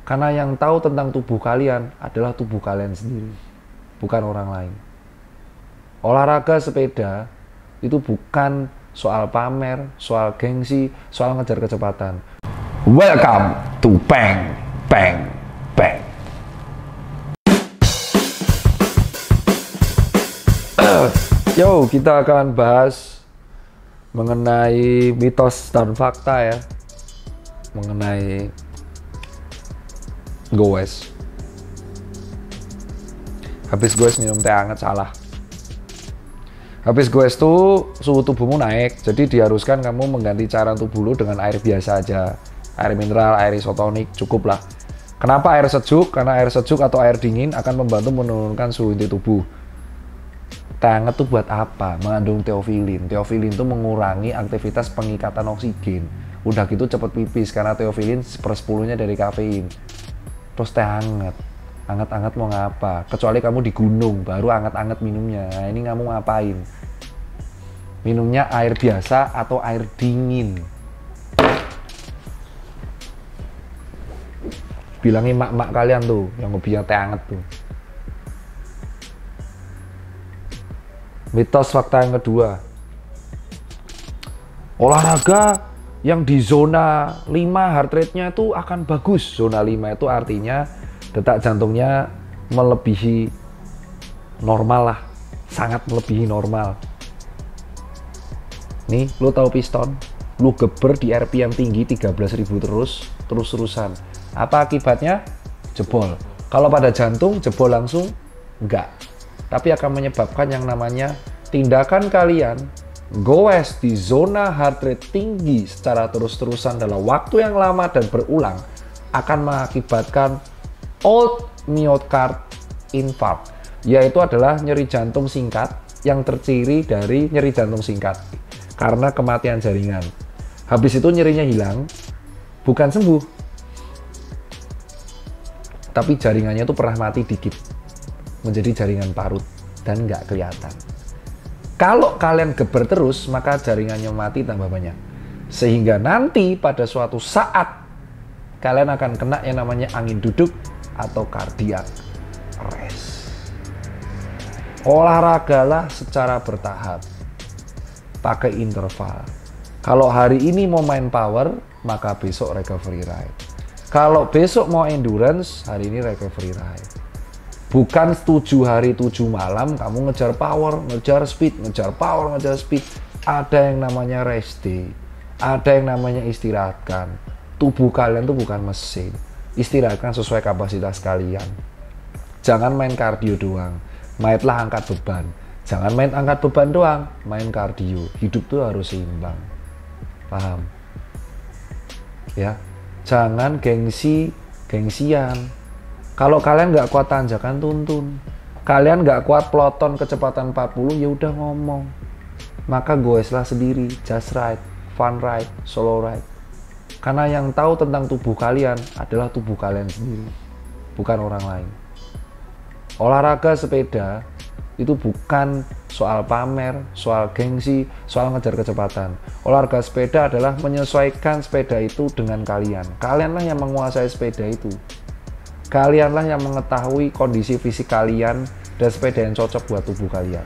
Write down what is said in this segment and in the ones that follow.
Karena yang tahu tentang tubuh kalian adalah tubuh kalian sendiri, bukan orang lain. Olahraga sepeda itu bukan soal pamer, soal gengsi, soal ngejar kecepatan. Welcome to Bang Bang Bang. Yo, kita akan bahas mengenai mitos dan fakta ya, mengenai goes. Habis goes minum teh hangat salah. Habis goes tuh suhu tubuhmu naik, jadi diharuskan kamu mengganti cairan tubuh lu dengan air biasa aja, air mineral, air isotonik, cukup lah. Kenapa air sejuk? Karena air sejuk atau air dingin akan membantu menurunkan suhu inti tubuh. Teh hangat tuh buat apa? Mengandung teofilin. Teofilin tuh mengurangi aktivitas pengikatan oksigen. Udah gitu cepet pipis karena teofilin 1/10-nya dari kafein. Terus teh hangat. Hangat-hangat mau ngapa? Kecuali kamu di gunung baru hangat-hangat minumnya. Nah, ini kamu ngapain? Minumnya air biasa atau air dingin. Bilangin mak-mak kalian tuh yang hobinya teh hangat tuh. Mitos fakta yang kedua, olahraga yang di zona 5 heart rate-nya itu akan bagus. Zona 5 itu artinya detak jantungnya melebihi normal lah, sangat melebihi normal. Nih, lu tahu piston, lu geber di RPM tinggi 13.000 terus-terusan. Apa akibatnya? Jebol. Kalau pada jantung, jebol langsung? Enggak. Tapi akan menyebabkan yang namanya tindakan kalian goes di zona heart rate tinggi secara terus-terusan dalam waktu yang lama dan berulang akan mengakibatkan old myocard infarct, yaitu adalah nyeri jantung singkat yang terciri dari nyeri jantung singkat karena kematian jaringan. Habis itu nyerinya hilang, bukan sembuh, tapi jaringannya itu pernah mati dikit, menjadi jaringan parut dan nggak kelihatan. Kalau kalian geber terus, maka jaringannya mati tambah banyak. Sehingga nanti pada suatu saat kalian akan kena yang namanya angin duduk atau cardiac arrest. Olahragalah secara bertahap, pakai interval. Kalau hari ini mau main power, maka besok recovery ride. Kalau besok mau endurance, hari ini recovery ride. Bukan 7 hari 7 malam kamu ngejar power, ngejar speed, ngejar power, ngejar speed. Ada yang namanya rest day, ada yang namanya istirahatkan. Tubuh kalian tuh bukan mesin. Istirahatkan sesuai kapasitas kalian. Jangan main kardio doang, mainlah angkat beban. Jangan main angkat beban doang, main kardio. Hidup tuh harus seimbang. Paham? Ya, jangan gengsian. Kalau kalian nggak kuat tanjakan, tuntun. Kalian nggak kuat peloton kecepatan 40, ya udah ngomong. Maka goeslah sendiri, just ride, fun ride, solo ride. Karena yang tahu tentang tubuh kalian adalah tubuh kalian sendiri, bukan orang lain. Olahraga sepeda itu bukan soal pamer, soal gengsi, soal ngejar kecepatan. Olahraga sepeda adalah menyesuaikan sepeda itu dengan kalian. Kalianlah yang menguasai sepeda itu. Kalianlah yang mengetahui kondisi fisik kalian dan sepeda yang cocok buat tubuh kalian.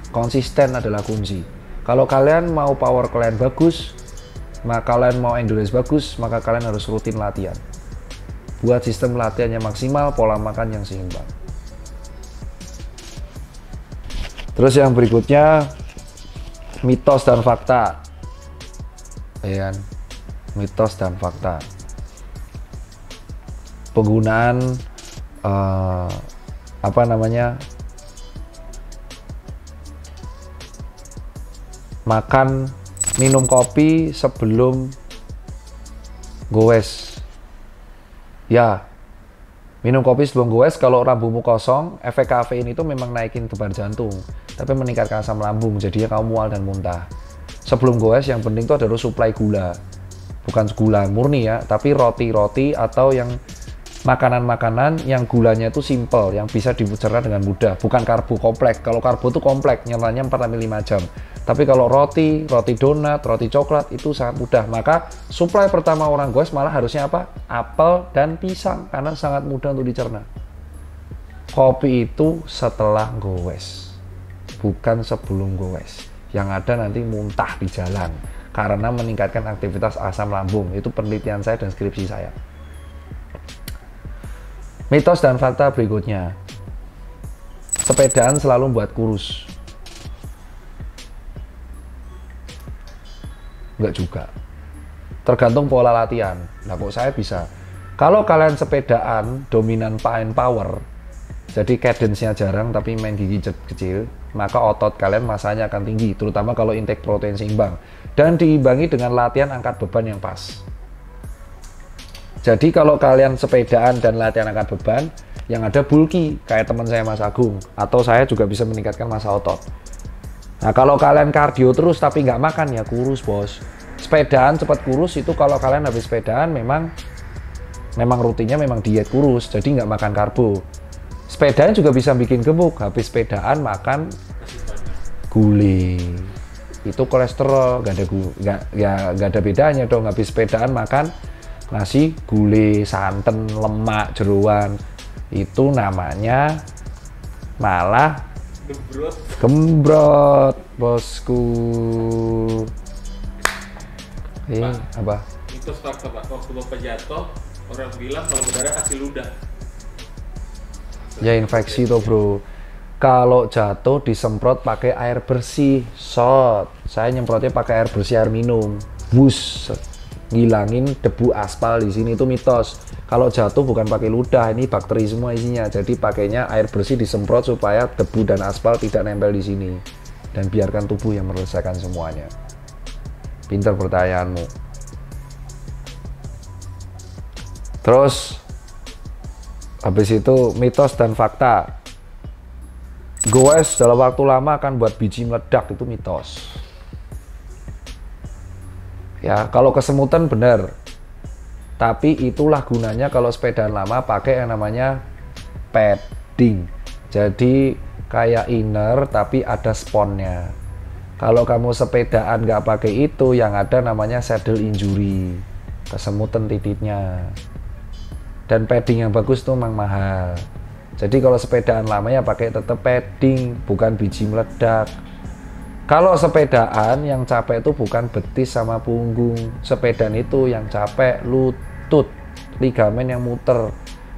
Konsisten adalah kunci. Kalau kalian mau power kalian bagus, maka kalian mau endurance bagus, maka kalian harus rutin latihan. Buat sistem latihan yang maksimal, pola makan yang seimbang. Terus yang berikutnya, mitos dan fakta. Ya kan? Mitos dan fakta. Penggunaan makan, minum kopi sebelum goes. Ya, minum kopi sebelum goes kalau lambungmu kosong, efek kafein itu memang naikin debar jantung, tapi meningkatkan asam lambung, jadinya kamu mual dan muntah. Sebelum goes yang penting itu adalah suplai gula. Bukan gula murni ya, tapi roti-roti atau yang makanan-makanan yang gulanya itu simple, yang bisa dicerna dengan mudah, bukan karbo kompleks. Kalau karbo itu kompleks, nyernanya 4-5 jam. Tapi kalau roti donat, roti coklat itu sangat mudah. Maka suplai pertama orang goes malah harusnya apa? Apel dan pisang, karena sangat mudah untuk dicerna. Kopi itu setelah goes, bukan sebelum goes. Yang ada nanti muntah di jalan, karena meningkatkan aktivitas asam lambung. Itu penelitian saya dan skripsi saya. Mitos dan fakta berikutnya. Sepedaan selalu membuat kurus. Enggak juga. Tergantung pola latihan. Nah, kok saya bisa? Kalau kalian sepedaan dominan main power, jadi cadence-nya jarang tapi main gigi kecil, maka otot kalian masanya akan tinggi, terutama kalau intake protein seimbang. Dan diimbangi dengan latihan angkat beban yang pas. Jadi kalau kalian sepedaan dan latihan angkat beban, yang ada bulky, kayak teman saya Mas Agung, atau saya juga bisa meningkatkan massa otot. Nah, kalau kalian kardio terus tapi nggak makan, ya kurus bos. Sepedaan cepat kurus itu kalau kalian habis sepedaan memang rutinnya memang diet kurus, jadi nggak makan karbo. Sepedaan juga bisa bikin gemuk, habis sepedaan makan gulai. Itu kolesterol, nggak ada bedanya dong. Habis sepedaan makan nasi, gulai, santan, lemak, jeroan, itu namanya malah gembrot, bosku. Apa? Itu fakta Pak, waktu Bapak jatuh, orang bilang kalau berdarah kasih ludah. Ya infeksi tuh bro. Kalau jatuh disemprot pakai air bersih, shot. Saya nyemprotnya pakai air bersih, air minum, bus. Ngilangin debu aspal di sini, itu mitos. Kalau jatuh bukan pakai ludah, ini bakteri semua isinya. Jadi pakainya air bersih disemprot supaya debu dan aspal tidak nempel di sini. Dan biarkan tubuh yang menyelesaikan semuanya. Pinter pertanyaanmu. Terus habis itu mitos dan fakta. Goes dalam waktu lama akan buat biji meledak, itu mitos. Ya, kalau kesemutan benar. Tapi itulah gunanya kalau sepedaan lama pakai yang namanya padding. Jadi kayak inner tapi ada sponnya. Kalau kamu sepedaan nggak pakai itu, yang ada namanya saddle injury, kesemutan titiknya. Dan padding yang bagus tuh memang mahal. Jadi kalau sepedaan lama ya pakai tetap padding, bukan biji meledak. Kalau sepedaan yang capek itu bukan betis sama punggung. Sepedaan itu yang capek lutut, ligamen yang muter.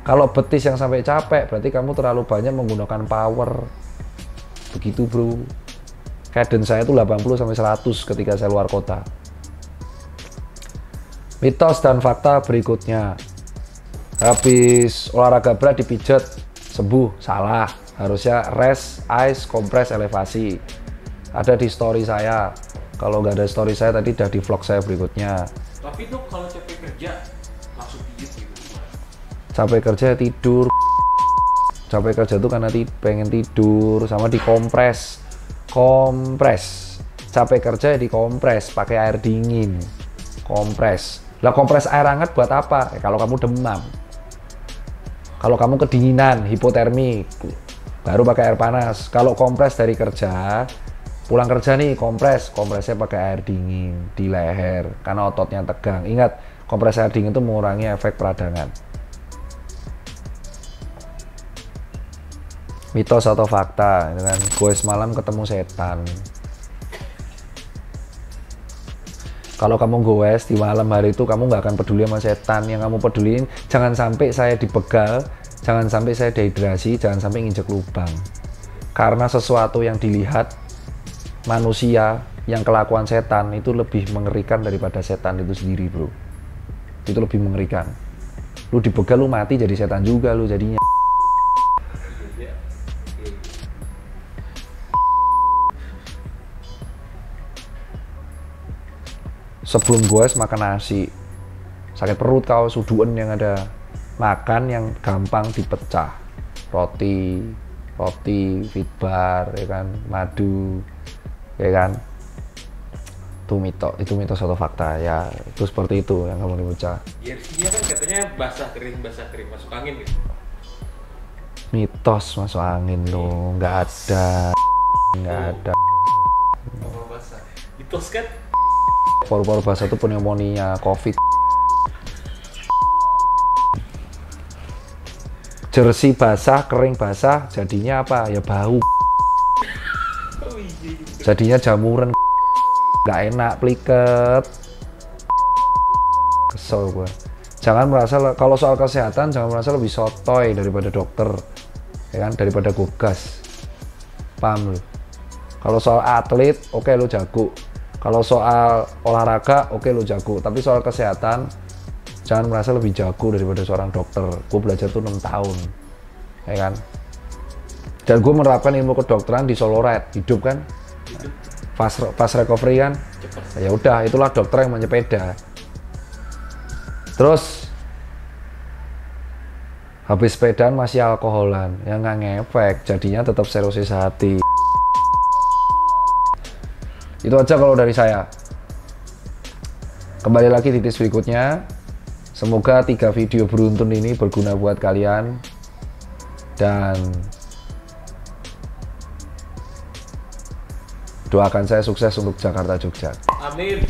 Kalau betis yang sampai capek, berarti kamu terlalu banyak menggunakan power. Begitu bro. Cadence saya itu 80-100 ketika saya luar kota. Mitos dan fakta berikutnya. Habis olahraga berat dipijat, sembuh. Salah. Harusnya rest, ice, kompres, elevasi. Ada di story saya. Kalau nggak ada story saya tadi udah di vlog saya berikutnya. Tapi tuh kalau capek kerja langsung pijit gitu. Capek kerja tidur. Capek kerja tuh karena pengen tidur, sama dikompres. Kompres. Capek kerja dikompres pakai air dingin. Kompres. Lah kompres air hangat buat apa? Kalau kamu demam. Kalau kamu kedinginan, hipotermi, baru pakai air panas. Kalau kompres dari kerja, pulang kerja nih kompresnya pakai air dingin di leher karena ototnya tegang. Ingat, kompres air dingin itu mengurangi efek peradangan. Mitos atau fakta, kan? Goes malam ketemu setan. Kalau kamu goes di malam hari itu, kamu nggak akan peduli sama setan. Yang kamu peduliin, jangan sampai saya dibegal, jangan sampai saya dehidrasi, jangan sampai nginjek lubang. Karena sesuatu yang dilihat manusia, yang kelakuan setan itu lebih mengerikan daripada setan itu sendiri bro. Itu lebih mengerikan. Lu dibegal lu mati jadi setan juga lu jadinya. Sebelum goes makan nasi, sakit perut kau, suduan yang ada. Makan yang gampang dipecah, roti, fit bar, ya kan, madu, ya kan. itu mitos atau fakta ya, itu seperti itu yang kamu dibaca. Jersey-nya kan katanya basah kering masuk angin gitu. Mitos masuk angin loh, nggak ada. Paru basah. Mitos kan? Paru-paru basah itu pneumonia, COVID. Jersey basah, kering basah, jadinya apa? Ya bau. Oh iya. Jadinya jamuran, nggak enak, pliket. Kesel gue. Jangan merasa, kalau soal kesehatan jangan merasa lebih sotoy daripada dokter, ya kan? Daripada gogas. Paham lu? Kalau soal atlet, oke lu jago. Kalau soal olahraga, oke lu jago. Tapi soal kesehatan, jangan merasa lebih jago daripada seorang dokter. Gue belajar tuh 6 tahun, ya kan? Dan gue menerapkan ilmu kedokteran di Solo Ride, hidup kan? Pas recovery kan? Ya udah, itulah dokter yang menyepeda. Terus habis sepedaan masih alkoholan, yang nggak ngefek, jadinya tetap serosis hati. Itu aja kalau dari saya. Kembali lagi di tips berikutnya. Semoga 3 video beruntun ini berguna buat kalian. Dan doakan saya sukses untuk Jakarta Jogja. Amin.